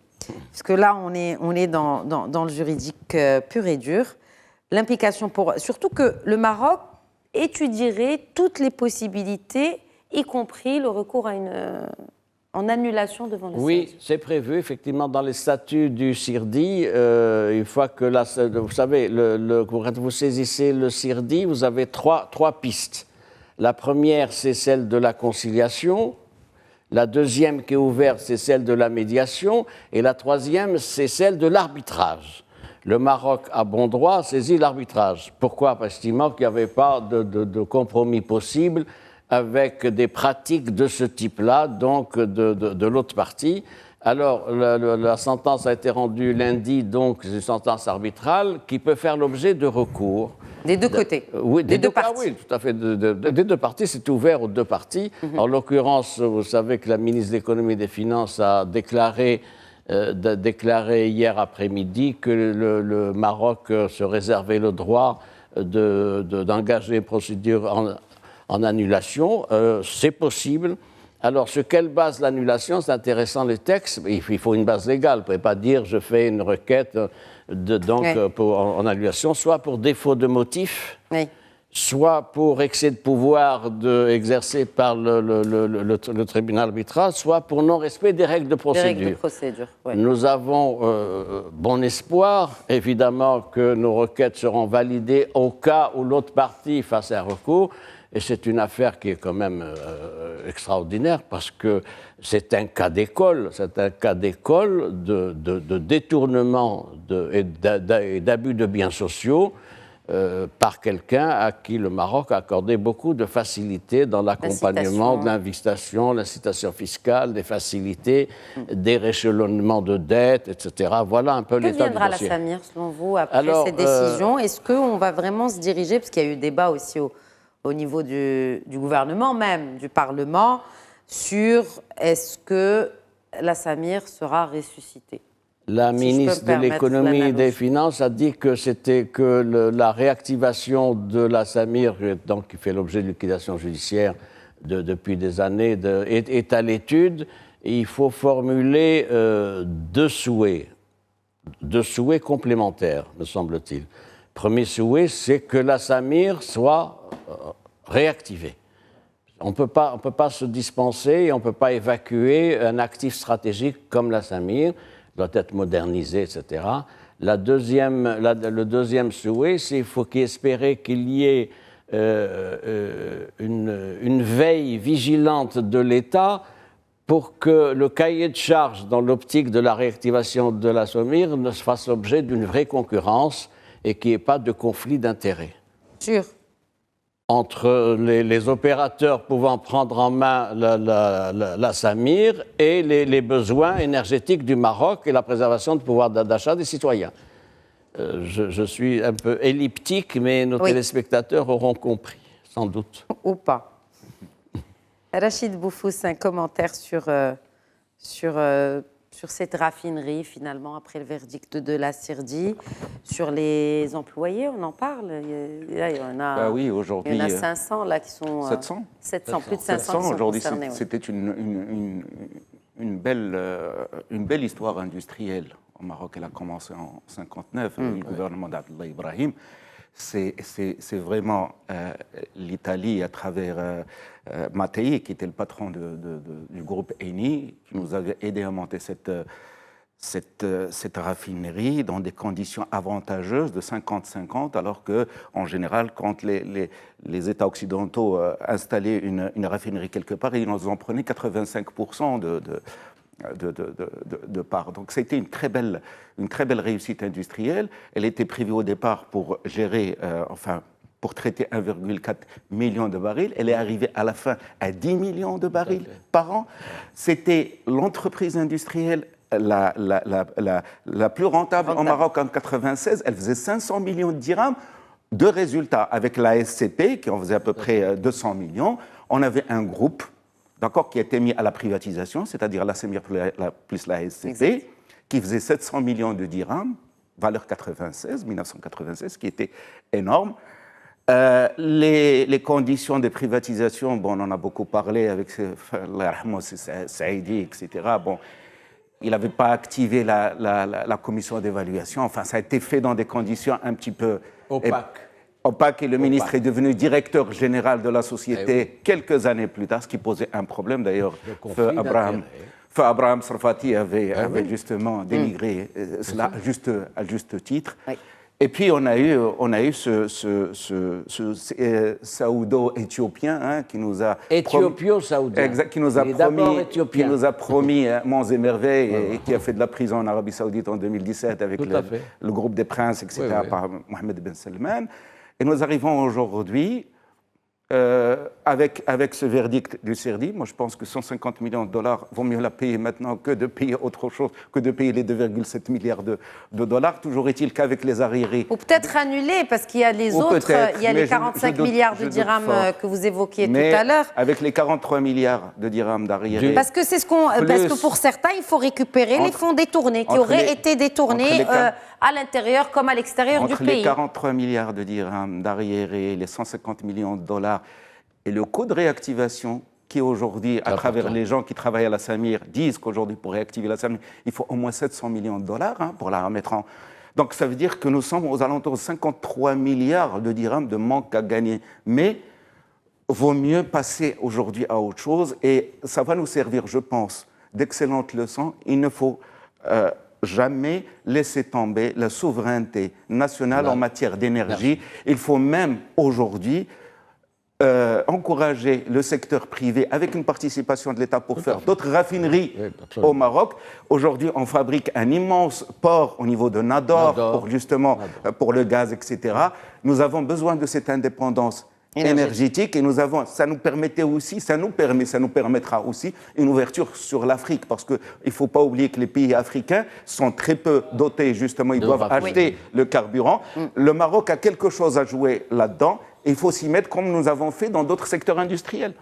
parce que là, on est dans le juridique pur et dur. L'implication surtout que le Maroc étudierait toutes les possibilités, y compris le recours en annulation devant le CIRDI. Oui, c'est prévu, effectivement, dans les statuts du CIRDI. Une fois que vous savez, quand vous saisissez le CIRDI, vous avez trois pistes. La première, c'est celle de la conciliation. La deuxième qui est ouverte, c'est celle de la médiation. Et la troisième, c'est celle de l'arbitrage. Le Maroc, à bon droit, saisit l'arbitrage. Pourquoi? Parce qu'il estimant qu'il n'y avait pas de compromis possible avec des pratiques de ce type-là, donc de l'autre partie. Alors, la sentence a été rendue lundi, donc c'est une sentence arbitrale qui peut faire l'objet de recours. Des deux côtés. Oui, des deux parties. Oui, tout à fait. Des deux parties, c'est ouvert aux deux parties. En l'occurrence, vous savez que la ministre de l'Économie et des Finances a déclaré hier après-midi que le Maroc se réservait le droit d'engager une procédure en annulation. C'est possible. Alors, sur quelle base l'annulation? C'est intéressant, les textes. Il faut une base légale. Vous ne pouvez pas dire je fais une requête en annulation, soit pour défaut de motif, soit pour excès de pouvoir exercé par le tribunal arbitral, soit pour non-respect des règles de procédure. Nous avons bon espoir, évidemment, que nos requêtes seront validées au cas où l'autre partie fasse un recours. Et c'est une affaire qui est quand même extraordinaire parce que c'est un cas d'école. C'est un cas d'école de détournement et d'abus de biens sociaux par quelqu'un à qui le Maroc a accordé beaucoup de facilités dans l'accompagnement de l'investation, l'incitation fiscale, des facilités, des réchelonnements de dettes, etc. Voilà un peu l'état du dossier. Que viendra la Samir, selon vous, après cette décision? Est-ce qu'on va vraiment se diriger, parce qu'il y a eu débat aussi au niveau du gouvernement même, du Parlement, sur est-ce que la Samir sera ressuscitée? La ministre de l'Économie et des Finances a dit que la réactivation de la Samir, donc qui fait l'objet de liquidation judiciaire depuis des années, est à l'étude. Il faut formuler deux souhaits. deux souhaits complémentaires, me semble-t-il. Premier souhait, c'est que la Samir soit réactivée. On ne peut pas se dispenser, on ne peut pas évacuer un actif stratégique comme la Samir, doit être modernisé, etc. Le deuxième souhait, c'est qu'il faut espérer qu'il y ait une veille vigilante de l'État pour que le cahier de charges dans l'optique de la réactivation de la Samir ne se fasse l'objet d'une vraie concurrence et qu'il n'y ait pas de conflit d'intérêts. Sûr. Entre les opérateurs pouvant prendre en main la Samir et les besoins énergétiques du Maroc et la préservation du pouvoir d'achat des citoyens. Je suis un peu elliptique, mais nos téléspectateurs auront compris, sans doute. Ou pas. Rachid Boufous, un commentaire sur cette raffinerie, finalement, après le verdict de la CIRDI, sur les employés, on en parle. Là, il y en a, oui, aujourd'hui, il y en a 500 là, qui sont... 700 plus de 500 qui sont aujourd'hui, concernés. c'était une belle histoire industrielle au Maroc. Elle a commencé en 1959, avec le gouvernement d'Abdallah Ibrahim. C'est vraiment l'Italie, à travers Mattei, qui était le patron du groupe Eni, qui nous avait aidé à monter cette raffinerie dans des conditions avantageuses de 50-50, alors qu'en général, quand les États occidentaux installaient une raffinerie quelque part, ils nous en prenaient 85% de part. Donc c'était une très belle réussite industrielle. Elle était prévue au départ pour gérer, pour traiter 1,4 million de barils. Elle est arrivée à la fin à 10 millions de barils par an. C'était l'entreprise industrielle la plus rentable au Maroc en 1996. Elle faisait 500 millions de dirhams de résultats. Avec la SCP, qui en faisait à peu près 200 millions, on avait un groupe, d'accord, qui a été mis à la privatisation, c'est-à-dire la Samir plus la SCP, exact, qui faisait 700 millions de dirhams, valeur 1996, qui était énorme. Les conditions de privatisation, bon, on en a beaucoup parlé avec Saïdi, etc. Bon, il n'avait pas activé la commission d'évaluation. Enfin, ça a été fait dans des conditions un petit peu opaques. Et le ministre est devenu directeur général de la société quelques années plus tard, ce qui posait un problème. D'ailleurs, Feu Abraham Sarfati avait justement dénigré cela à juste titre. Oui. Et puis, on a eu ce saoudo-éthiopien qui nous a promis monts et merveilles et qui a fait de la prison en Arabie Saoudite en 2017 avec le groupe des princes, etc., par Mohamed Ben Salman. Et nous arrivons aujourd'hui avec ce verdict du CIRDI. Moi, je pense que 150 millions de dollars, vaut mieux la payer maintenant que de payer autre chose, que de payer les 2,7 milliards de dollars. Toujours est-il qu'avec les arriérés... Ou peut-être annuler, parce qu'il y a les autres, il y a les 45 milliards de dirhams que vous évoquiez tout à l'heure. Avec les 43 milliards de dirhams d'arriérés... Parce que c'est parce que pour certains, il faut récupérer les fonds détournés, qui auraient été détournés à l'intérieur comme à l'extérieur du pays. Entre les 43 milliards de dirhams d'arriérés, les 150 millions de dollars et le coût de réactivation qui aujourd'hui, à travers les gens qui travaillent à la Samir, disent qu'aujourd'hui, pour réactiver la Samir, il faut au moins 700 millions de dollars pour la remettre en... Donc ça veut dire que nous sommes aux alentours de 53 milliards de dirhams de manque à gagner. Mais vaut mieux passer aujourd'hui à autre chose et ça va nous servir, je pense, d'excellentes leçons. Il ne faut... jamais laisser tomber la souveraineté nationale en matière d'énergie. Il faut même aujourd'hui encourager le secteur privé avec une participation de l'État pour faire d'autres raffineries au Maroc. Aujourd'hui, on fabrique un immense port au niveau de Nador, pour le gaz, etc. Nous avons besoin de cette indépendance énergétique et ça nous permettra aussi une ouverture sur l'Afrique parce qu'il ne faut pas oublier que les pays africains sont très peu dotés, justement, ils doivent acheter le carburant. Le Maroc a quelque chose à jouer là-dedans et il faut s'y mettre comme nous avons fait dans d'autres secteurs industriels.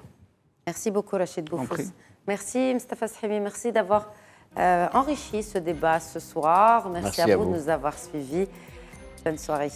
Merci beaucoup Rachid Boufous. Merci Mostafa Shahimi, merci d'avoir enrichi ce débat ce soir. Merci à vous de nous avoir suivis. Bonne soirée.